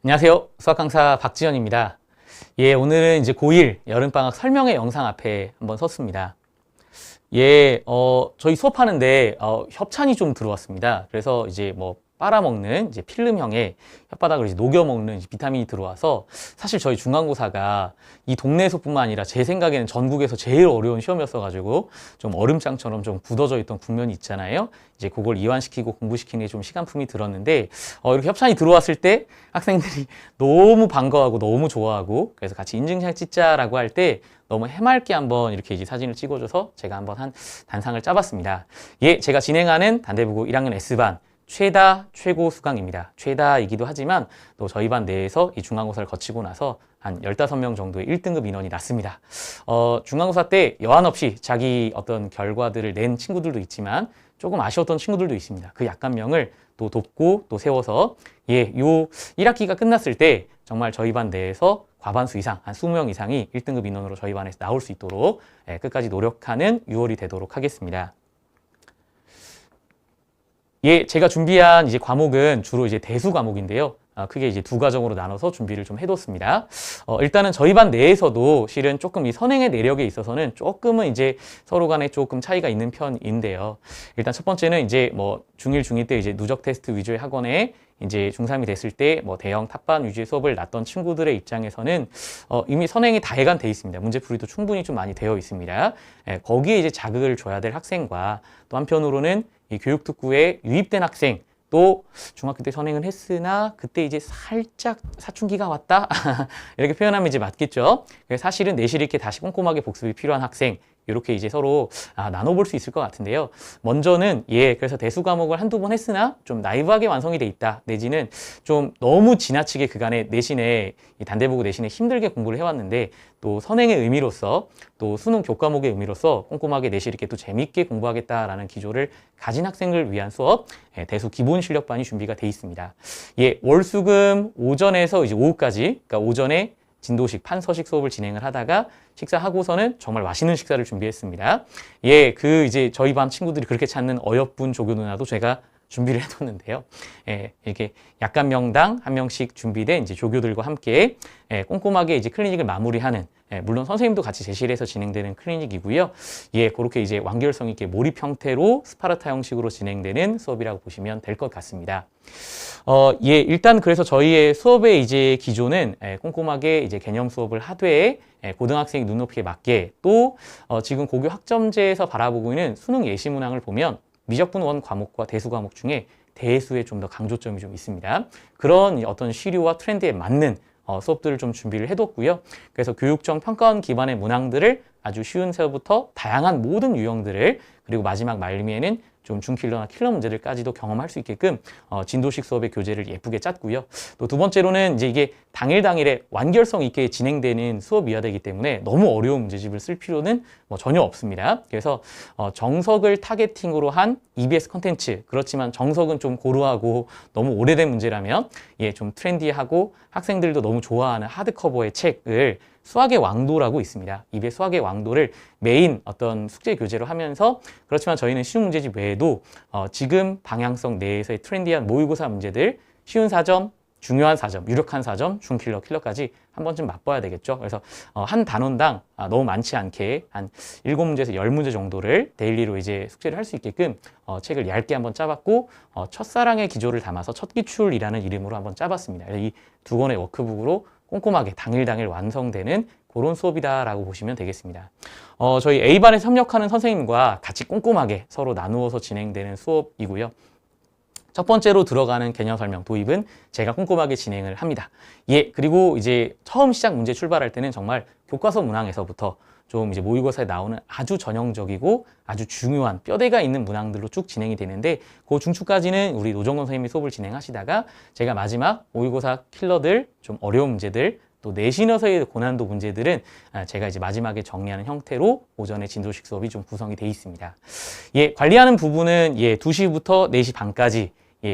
안녕하세요. 수학 강사 박지현입니다. 예, 오늘은 이제 고1 여름방학 설명회 영상 앞에 한번 섰습니다. 예, 저희 수업하는데 협찬이 좀 들어왔습니다. 그래서 이제 뭐 빨아먹는 이제 필름형의 혓바닥을 이제 녹여먹는 이제 비타민이 들어와서 사실 저희 중간고사가 이 동네에서뿐만 아니라 제 생각에는 전국에서 제일 어려운 시험이었어가지고 좀 얼음장처럼 좀 굳어져 있던 국면이 있잖아요. 이제 그걸 이완시키고 공부시키는 게 좀 시간품이 들었는데 이렇게 협찬이 들어왔을 때 학생들이 너무 반가워하고 너무 좋아하고 그래서 같이 인증샷 찍자라고 할 때 너무 해맑게 한번 이렇게 이제 사진을 찍어줘서 제가 한번 한 단상을 짜봤습니다. 예, 제가 진행하는 단대부고 1학년 S반 최다 최고 수강입니다. 최다이기도 하지만 또 저희 반 내에서 이 중간고사를 거치고 나서 한 15명 정도의 1등급 인원이 났습니다. 중간고사 때 여한 없이 자기 어떤 결과들을 낸 친구들도 있지만 조금 아쉬웠던 친구들도 있습니다. 그 약간명을 또 돕고 또 세워서 예, 요 1학기가 끝났을 때 정말 저희 반 내에서 과반수 이상, 한 20명 이상이 1등급 인원으로 저희 반에서 나올 수 있도록 끝까지 노력하는 6월이 되도록 하겠습니다. 예, 제가 준비한 이제 과목은 주로 이제 대수 과목인데요. 크게 이제 두 과정으로 나눠서 준비를 좀 해뒀습니다. 일단은 저희 반 내에서도 실은 조금 이 선행의 내력에 있어서는 조금은 이제 서로 간에 조금 차이가 있는 편인데요. 일단 첫 번째는 이제 뭐 중1, 중2 때 이제 누적 테스트 위주의 학원에 이제 중3이 됐을 때 뭐 대형 탑반 위주의 수업을 났던 친구들의 입장에서는 이미 선행이 다해간 돼 있습니다. 문제풀이도 충분히 좀 많이 되어 있습니다. 거기에 이제 자극을 줘야 될 학생과 또 한편으로는 이 교육특구에 유입된 학생 또 중학교 때 선행을 했으나 그때 이제 살짝 사춘기가 왔다 이렇게 표현하면 이제 맞겠죠. 사실은 내실 있게 다시 꼼꼼하게 복습이 필요한 학생 이렇게 이제 서로 나눠볼 수 있을 것 같은데요. 먼저는 그래서 대수 과목을 한두 번 했으나 좀 나이브하게 완성이 돼 있다 내지는 좀 너무 지나치게 그간의 내신에 이 단대보고 내신에 힘들게 공부를 해왔는데 또 선행의 의미로서 또 수능 교과목의 의미로서 꼼꼼하게 내실 있게 또 재미있게 공부하겠다라는 기조를 가진 학생을 위한 수업 대수 기본 실력반이 준비가 돼 있습니다. 월수금 오전에서 이제 오후까지 그러니까 오전에 진도식, 판서식 수업을 진행을 하다가 식사하고서는 정말 맛있는 식사를 준비했습니다. 이제 저희 반 친구들이 그렇게 찾는 어여쁜 조교 누나도 제가 준비를 해뒀는데요. 이렇게 약간 명당 한 명씩 준비된 이제 조교들과 함께 꼼꼼하게 이제 클리닉을 마무리하는 물론 선생님도 같이 제시를 해서 진행되는 클리닉이고요. 그렇게 이제 완결성 있게 몰입 형태로 스파르타 형식으로 진행되는 수업이라고 보시면 될 것 같습니다. 일단 그래서 저희의 수업의 이제 기조는 꼼꼼하게 이제 개념 수업을 하되 고등학생이 눈높이에 맞게 또 지금 고교 학점제에서 바라보고 있는 수능 예시 문항을 보면 미적분 원 과목과 대수 과목 중에 대수에 좀 더 강조점이 좀 있습니다. 그런 어떤 시류와 트렌드에 맞는 수업들을 좀 준비를 해뒀고요. 그래서 교육청 평가원 기반의 문항들을 아주 쉬운 세부터 다양한 모든 유형들을 그리고 마지막 말미에는 좀 중킬러나 킬러 문제들까지도 경험할 수 있게끔 진도식 수업의 교재를 예쁘게 짰고요. 또 두 번째로는 이제 이게 당일에 완결성 있게 진행되는 수업이어야 되기 때문에 너무 어려운 문제집을 쓸 필요는 전혀 없습니다. 그래서 정석을 타겟팅으로 한 EBS 컨텐츠 그렇지만 정석은 좀 고루하고 너무 오래된 문제라면 좀 트렌디하고 학생들도 너무 좋아하는 하드커버의 책을 수학의 왕도라고 있습니다. EBS 수학의 왕도를 메인 어떤 숙제 교재로 하면서 그렇지만 저희는 시중 문제집 외에도 지금 방향성 내에서의 트렌디한 모의고사 문제들 쉬운 4점, 중요한 4점, 유력한 4점, 중킬러, 킬러까지 한 번쯤 맛봐야 되겠죠. 그래서 한 단원당 너무 많지 않게 한 7문제에서 10문제 정도를 데일리로 이제 숙제를 할 수 있게끔 책을 얇게 한번 짜봤고 첫사랑의 기조를 담아서 첫 기출이라는 이름으로 한번 짜봤습니다. 이 두 권의 워크북으로 꼼꼼하게 당일 완성되는 그런 수업이다라고 보시면 되겠습니다. 저희 A반에서 협력하는 선생님과 같이 꼼꼼하게 서로 나누어서 진행되는 수업이고요. 첫 번째로 들어가는 개념 설명 도입은 제가 꼼꼼하게 진행을 합니다. 그리고 이제 처음 시작 문제 출발할 때는 정말 교과서 문항에서부터 좀 이제 모의고사에 나오는 아주 전형적이고 아주 중요한 뼈대가 있는 문항들로 쭉 진행이 되는데 그 중추까지는 우리 노정건 선생님이 수업을 진행하시다가 제가 마지막 모의고사 킬러들 좀 어려운 문제들 또 내신에서의 고난도 문제들은 제가 이제 마지막에 정리하는 형태로 오전에 진도식 수업이 좀 구성이 돼 있습니다. 관리하는 부분은 2시부터 4시 반까지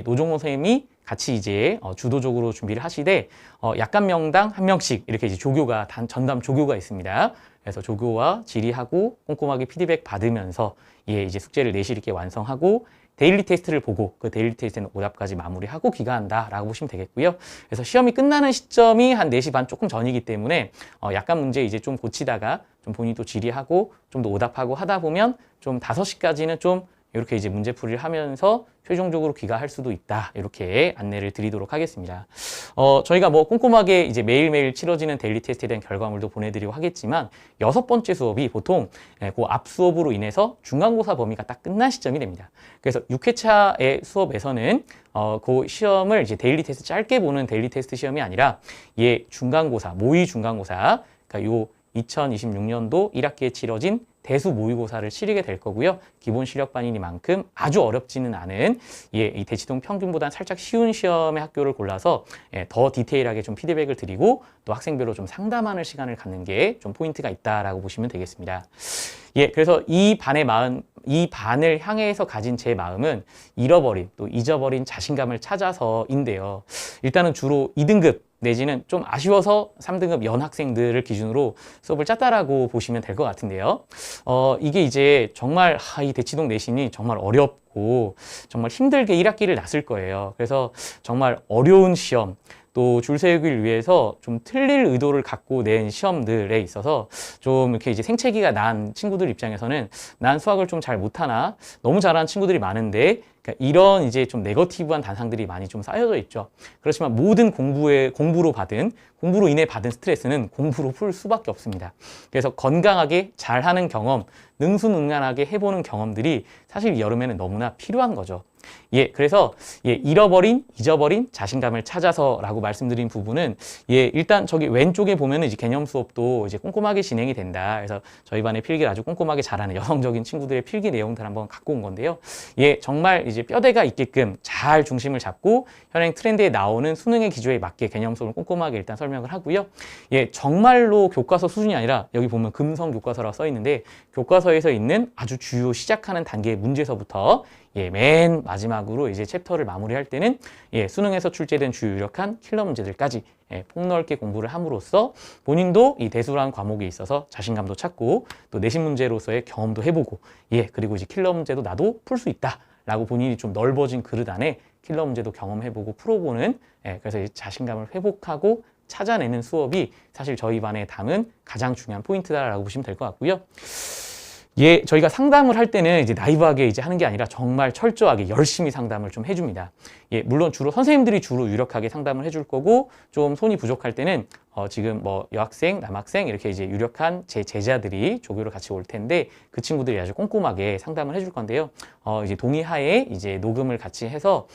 노정건 선생님이 같이 이제 주도적으로 준비를 하시되 약간 명당 한 명씩 이렇게 이제 조교가 전담 조교가 있습니다. 그래서 조교와 질의하고 꼼꼼하게 피드백 받으면서 이제 숙제를 내실 있게 완성하고 데일리 테스트를 보고 그 데일리 테스트는 오답까지 마무리하고 귀가한다라고 보시면 되겠고요. 그래서 시험이 끝나는 시점이 한 4시 반 조금 전이기 때문에 약간 문제 이제 좀 고치다가 좀 본인이 또 질의하고 좀 더 오답하고 하다 보면 좀 5시까지는 좀 이렇게 이제 문제풀이를 하면서 최종적으로 귀가할 수도 있다. 이렇게 안내를 드리도록 하겠습니다. 저희가 뭐 꼼꼼하게 이제 매일매일 치러지는 데일리 테스트에 대한 결과물도 보내드리고 하겠지만 6번째 수업이 보통 그 앞 수업으로 인해서 중간고사 범위가 딱 끝난 시점이 됩니다. 그래서 6회차의 수업에서는 그 시험을 이제 데일리 테스트 짧게 보는 데일리 테스트 시험이 아니라 중간고사, 모의 중간고사, 그러니까 요 2026년도 1학기에 치러진 대수 모의고사를 치르게 될 거고요. 기본 실력반이니만큼 아주 어렵지는 않은 이 대치동 평균보다는 살짝 쉬운 시험의 학교를 골라서 더 디테일하게 좀 피드백을 드리고 또 학생별로 좀 상담하는 시간을 갖는 게 좀 포인트가 있다라고 보시면 되겠습니다. 그래서 이 반을 향해서 가진 제 마음은 잃어버린 또 잊어버린 자신감을 찾아서인데요. 일단은 주로 2등급 내지는 좀 아쉬워서 3등급 연학생들을 기준으로 수업을 짰다라고 보시면 될 것 같은데요. 이게 이제 정말 이 대치동 내신이 정말 어렵고 정말 힘들게 1학기를 났을 거예요. 그래서 정말 어려운 시험 또 줄 세우기를 위해서 좀 틀릴 의도를 갖고 낸 시험들에 있어서 좀 이렇게 이제 생채기가 난 친구들 입장에서는 난 수학을 좀 잘 못하나 너무 잘하는 친구들이 많은데 그러니까 이런 이제 좀 네거티브한 단상들이 많이 좀 쌓여져 있죠. 그렇지만 모든 공부로 인해 받은 스트레스는 공부로 풀 수밖에 없습니다. 그래서 건강하게 잘하는 경험, 능수능란하게 해보는 경험들이 사실 여름에는 너무나 필요한 거죠. 그래서 잊어버린 자신감을 찾아서라고 말씀드린 부분은 일단 저기 왼쪽에 보면은 이제 개념 수업도 이제 꼼꼼하게 진행이 된다. 그래서 저희 반에 필기를 아주 꼼꼼하게 잘하는 여성적인 친구들의 필기 내용들 한번 갖고 온 건데요. 정말 이제 뼈대가 있게끔 잘 중심을 잡고 현행 트렌드에 나오는 수능의 기조에 맞게 개념 수업을 꼼꼼하게 일단 설명을 하고요. 정말로 교과서 수준이 아니라 여기 보면 금성 교과서라고 써 있는데 교과서에서 있는 아주 주요 시작하는 단계의 문제서부터 맨 마지막으로 이제 챕터를 마무리할 때는 수능에서 출제된 주요 유력한 킬러 문제들까지 폭넓게 공부를 함으로써 본인도 이 대수라는 과목에 있어서 자신감도 찾고 또 내신 문제로서의 경험도 해보고 그리고 이제 킬러 문제도 나도 풀 수 있다라고 본인이 좀 넓어진 그릇 안에 킬러 문제도 경험해보고 풀어보는 그래서 이제 자신감을 회복하고 찾아내는 수업이 사실 저희 반에 담은 가장 중요한 포인트다라고 보시면 될 것 같고요. 저희가 상담을 할 때는 이제 나이브하게 이제 하는 게 아니라 정말 철저하게 열심히 상담을 좀 해줍니다. 물론 선생님들이 주로 유력하게 상담을 해줄 거고 좀 손이 부족할 때는 지금 뭐 여학생, 남학생 이렇게 이제 유력한 제 제자들이 조교를 같이 올 텐데 그 친구들이 아주 꼼꼼하게 상담을 해줄 건데요. 이제 동의하에 이제 녹음을 같이 해서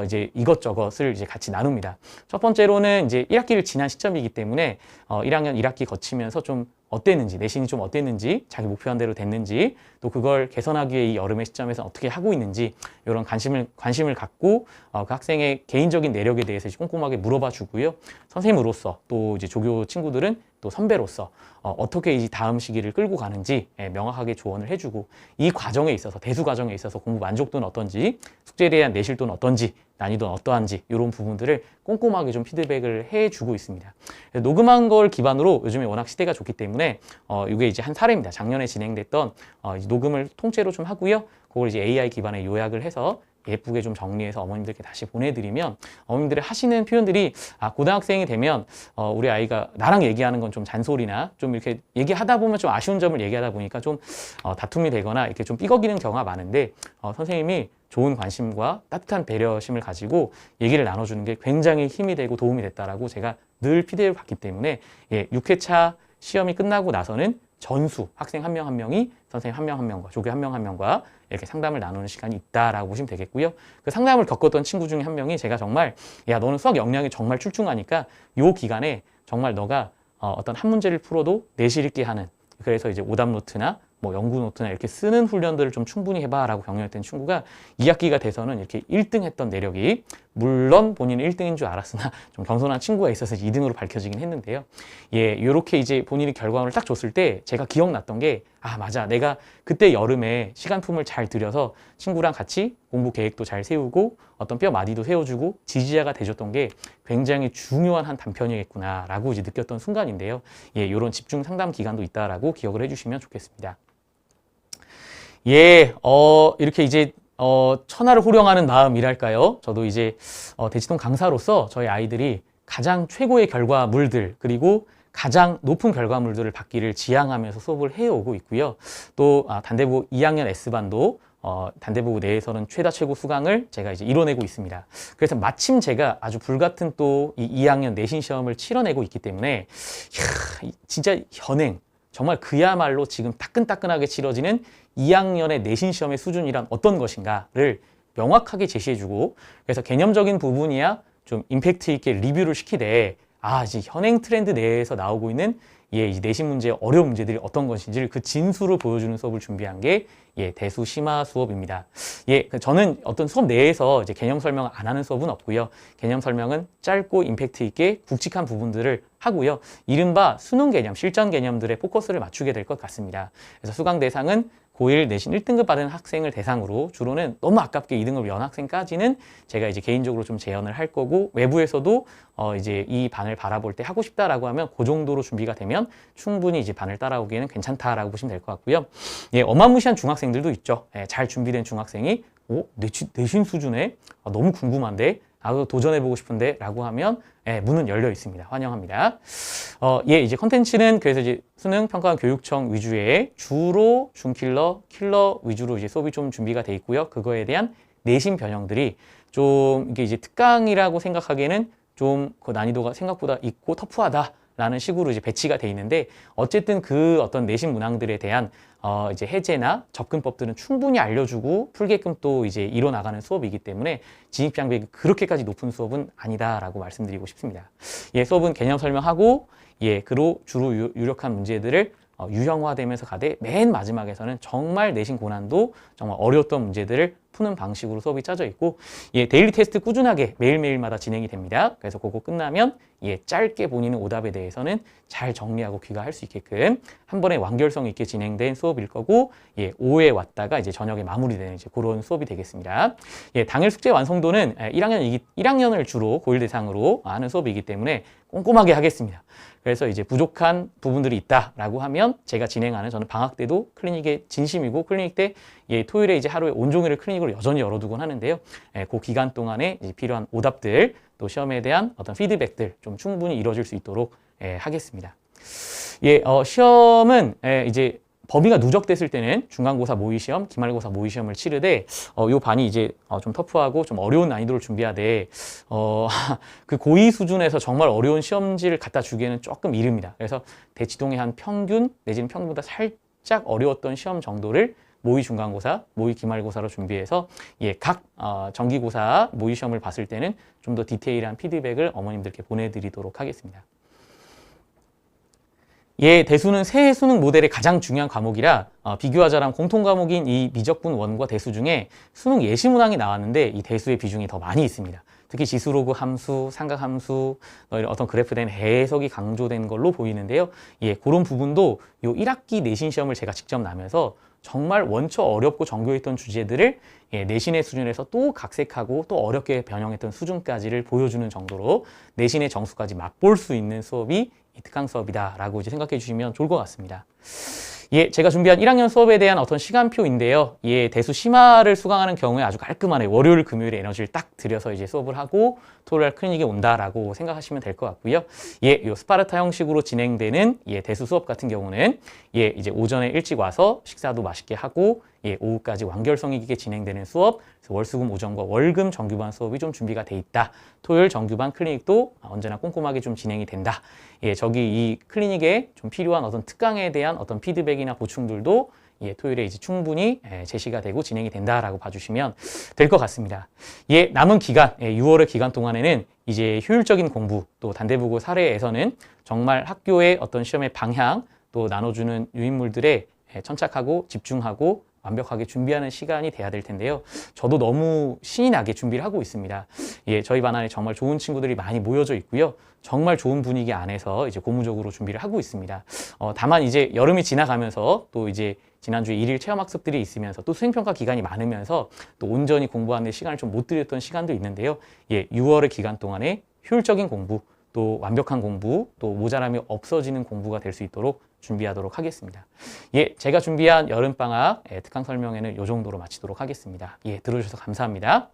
이제 이것저것을 이제 같이 나눕니다. 첫 번째로는 이제 1학기를 지난 시점이기 때문에 1학년 1학기 거치면서 좀 어땠는지, 내신이 좀 어땠는지, 자기 목표한 대로 됐는지, 또 그걸 개선하기 위해 이 여름의 시점에서 어떻게 하고 있는지 이런 관심을 갖고 그 학생의 개인적인 내력에 대해서 꼼꼼하게 물어봐 주고요. 선생님으로서 또 이제 조교 친구들은 또 선배로서 어떻게 이 다음 시기를 끌고 가는지 명확하게 조언을 해주고 이 과정에 있어서 대수 과정에 있어서 공부 만족도는 어떤지 숙제에 대한 내실도는 어떤지 난이도는 어떠한지 이런 부분들을 꼼꼼하게 좀 피드백을 해주고 있습니다. 녹음한 걸 기반으로 요즘에 워낙 시대가 좋기 때문에 이게 이제 한 사례입니다. 작년에 진행됐던 이제 녹음을 통째로 좀 하고요. 그걸 이제 AI 기반의 요약을 해서 예쁘게 좀 정리해서 어머님들께 다시 보내드리면 어머님들이 하시는 표현들이 고등학생이 되면 우리 아이가 나랑 얘기하는 건 좀 잔소리나 좀 이렇게 얘기하다 보면 좀 아쉬운 점을 얘기하다 보니까 좀 다툼이 되거나 이렇게 좀 삐걱이는 경우가 많은데 선생님이 좋은 관심과 따뜻한 배려심을 가지고 얘기를 나눠주는 게 굉장히 힘이 되고 도움이 됐다라고 제가 늘 피드백을 받기 때문에 6회차 시험이 끝나고 나서는 전수 학생 한 명 한 명이 선생님 한 명 한 명과 조교 한 명 한 명과 이렇게 상담을 나누는 시간이 있다라고 보시면 되겠고요. 그 상담을 겪었던 친구 중에 한 명이 제가 정말 너는 수학 역량이 정말 출중하니까 요 기간에 정말 너가 어떤 한 문제를 풀어도 내실 있게 하는 그래서 이제 오답 노트나 뭐 연구 노트나 이렇게 쓰는 훈련들을 좀 충분히 해봐라고 격려했던 친구가 2학기가 돼서는 이렇게 1등 했던 내력이 물론 본인은 1등인 줄 알았으나 좀 겸손한 친구가 있어서 2등으로 밝혀지긴 했는데요. 요렇게 이제 본인이 결과물을 딱 줬을 때 제가 기억났던 게 맞아. 내가 그때 여름에 시간품을 잘 들여서 친구랑 같이 공부 계획도 잘 세우고 어떤 뼈 마디도 세워주고 지지자가 돼줬던 게 굉장히 중요한 한 단편이겠구나라고 이제 느꼈던 순간인데요. 요런 집중 상담 기간도 있다라고 기억을 해주시면 좋겠습니다. 이렇게 이제 천하를 호령하는 마음이랄까요? 저도 이제 대치동 강사로서 저희 아이들이 가장 최고의 결과물들 그리고 가장 높은 결과물들을 받기를 지향하면서 수업을 해오고 있고요. 또 단대부 2학년 S반도 단대부 내에서는 최다 최고 수강을 제가 이제 이뤄내고 있습니다. 그래서 마침 제가 아주 불같은 또 이 2학년 내신 시험을 치러내고 있기 때문에 진짜 현행 정말 그야말로 지금 따끈따끈하게 치러지는 2학년의 내신 시험의 수준이란 어떤 것인가를 명확하게 제시해주고 그래서 개념적인 부분이야 좀 임팩트 있게 리뷰를 시키되 이제 현행 트렌드 내에서 나오고 있는 이제 내신 문제의 어려운 문제들이 어떤 것인지를 그 진수를 보여주는 수업을 준비한 게 대수 심화 수업입니다. 저는 어떤 수업 내에서 이제 개념 설명 안 하는 수업은 없고요. 개념 설명은 짧고 임팩트 있게 굵직한 부분들을 하고요. 이른바 수능 개념, 실전 개념들의 포커스를 맞추게 될 것 같습니다. 그래서 수강 대상은 고1 내신 1등급 받은 학생을 대상으로 주로는 너무 아깝게 2등급 연학생까지는 제가 이제 개인적으로 좀 재연을 할 거고 외부에서도 이제 이 반을 바라볼 때 하고 싶다라고 하면 그 정도로 준비가 되면 충분히 이제 반을 따라오기에는 괜찮다라고 보시면 될 것 같고요. 어마무시한 중학생들도 있죠. 잘 준비된 중학생이 내신 수준에 너무 궁금한데 도전해보고 싶은데 라고 하면 문은 열려 있습니다. 환영합니다. 이제 컨텐츠는 그래서 이제 수능 평가원 교육청 위주의 주로 중킬러, 킬러 위주로 이제 수업이 좀 준비가 돼 있고요. 그거에 대한 내신 변형들이 좀 이게 이제 특강이라고 생각하기에는 좀 그 난이도가 생각보다 있고 터프하다라는 식으로 이제 배치가 돼 있는데 어쨌든 그 어떤 내신 문항들에 대한 이제 해제나 접근법들은 충분히 알려주고 풀게끔 또 이제 이뤄나가는 수업이기 때문에 진입 장벽이 그렇게까지 높은 수업은 아니다라고 말씀드리고 싶습니다. 수업은 개념 설명하고 그로 주로 유력한 문제들을 유형화되면서 가되 맨 마지막에서는 정말 내신 고난도 정말 어려웠던 문제들을 푸는 방식으로 수업이 짜져 있고 데일리 테스트 꾸준하게 매일매일마다 진행이 됩니다. 그래서 그거 끝나면 짧게 본인의 오답에 대해서는 잘 정리하고 귀가할 수 있게끔 한 번에 완결성 있게 진행된 수업일 거고 오후에 왔다가 이제 저녁에 마무리되는 이제 그런 수업이 되겠습니다. 당일 숙제 완성도는 1학년을 주로 고1 대상으로 하는 수업이기 때문에 꼼꼼하게 하겠습니다. 그래서 이제 부족한 부분들이 있다라고 하면 제가 진행하는 저는 방학 때도 클리닉에 진심이고 클리닉 때 토요일에 이제 하루에 온종일을 클리닉으로 여전히 열어두곤 하는데요. 그 기간 동안에 이제 필요한 오답들 또 시험에 대한 어떤 피드백들 좀 충분히 이루어질 수 있도록 하겠습니다. 시험은 이제 범위가 누적됐을 때는 중간고사 모의시험, 기말고사 모의시험을 치르되 요 반이 이제 좀 터프하고 좀 어려운 난이도를 준비하되 그 고2 수준에서 정말 어려운 시험지를 갖다 주기에는 조금 이릅니다. 그래서 대치동의 한 평균 내지는 평균보다 살짝 어려웠던 시험 정도를 모의 중간고사, 모의 기말고사로 준비해서 각 정기고사 모의 시험을 봤을 때는 좀 더 디테일한 피드백을 어머님들께 보내드리도록 하겠습니다. 대수는 새 수능 모델의 가장 중요한 과목이라 비교하자면 공통 과목인 이 미적분 원과 대수 중에 수능 예시 문항이 나왔는데 이 대수의 비중이 더 많이 있습니다. 특히 지수로그 함수, 삼각함수, 이런 어떤 그래프된 해석이 강조된 걸로 보이는데요. 그런 부분도 요 1학기 내신 시험을 제가 직접 나면서 정말 원초 어렵고 정교했던 주제들을 내신의 수준에서 또 각색하고 또 어렵게 변형했던 수준까지를 보여주는 정도로 내신의 정수까지 맛볼 수 있는 수업이 이 특강 수업이다라고 이제 생각해 주시면 좋을 것 같습니다. 제가 준비한 1학년 수업에 대한 어떤 시간표인데요. 대수 심화를 수강하는 경우에 아주 깔끔하네. 월요일, 금요일에 에너지를 딱 들여서 이제 수업을 하고 토요일 날 클리닉에 온다라고 생각하시면 될 것 같고요. 요 스파르타 형식으로 진행되는 대수 수업 같은 경우는 이제 오전에 일찍 와서 식사도 맛있게 하고 오후까지 완결성 있게 진행되는 수업, 그래서 월수금 오전과 월금 정규반 수업이 좀 준비가 돼 있다. 토요일 정규반 클리닉도 언제나 꼼꼼하게 좀 진행이 된다. 저기 이 클리닉에 좀 필요한 어떤 특강에 대한 어떤 피드백이나 보충들도 토요일에 이제 충분히 제시가 되고 진행이 된다라고 봐주시면 될 것 같습니다. 남은 기간, 6월의 기간 동안에는 이제 효율적인 공부, 또 단대부고 사례에서는 정말 학교의 어떤 시험의 방향, 또 나눠주는 유인물들에 천착하고 집중하고 완벽하게 준비하는 시간이 돼야 될 텐데요. 저도 너무 신이 나게 준비를 하고 있습니다. 저희 반 안에 정말 좋은 친구들이 많이 모여져 있고요. 정말 좋은 분위기 안에서 이제 고무적으로 준비를 하고 있습니다. 다만 이제 여름이 지나가면서 또 이제 지난주에 일일 체험학습들이 있으면서 또 수행평가 기간이 많으면서 또 온전히 공부하는 데 시간을 좀 못 들였던 시간도 있는데요. 6월의 기간 동안에 효율적인 공부, 또 완벽한 공부, 또 모자람이 없어지는 공부가 될 수 있도록 준비하도록 하겠습니다. 예, 제가 준비한 여름방학 특강 설명회는 이 정도로 마치도록 하겠습니다. 예, 들어주셔서 감사합니다.